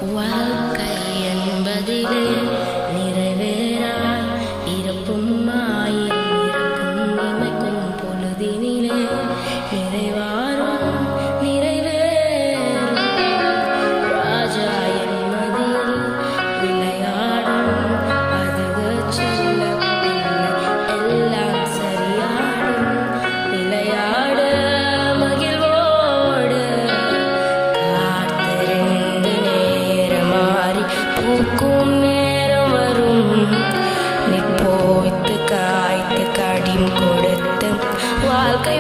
வாழ்க்கை என்பதிலே நிறைவேறாய் இருப்பும் ஆயிரம் இருக்கும் இமைக்கும் பொழுதினிலே நிறைவாரும் நிறைவேறும் ராஜா என் மதியில் விளையாடும் அதுக சொல்ல எல்லாம் சரியாடும் விளையாட மகிழ்வோடு காத்திருந்து நேரமாறி பூக்கும் நேரம் வரும் நீ போய்த்து காய்த்து கடிம் கொடுத்து வாழ்க்கை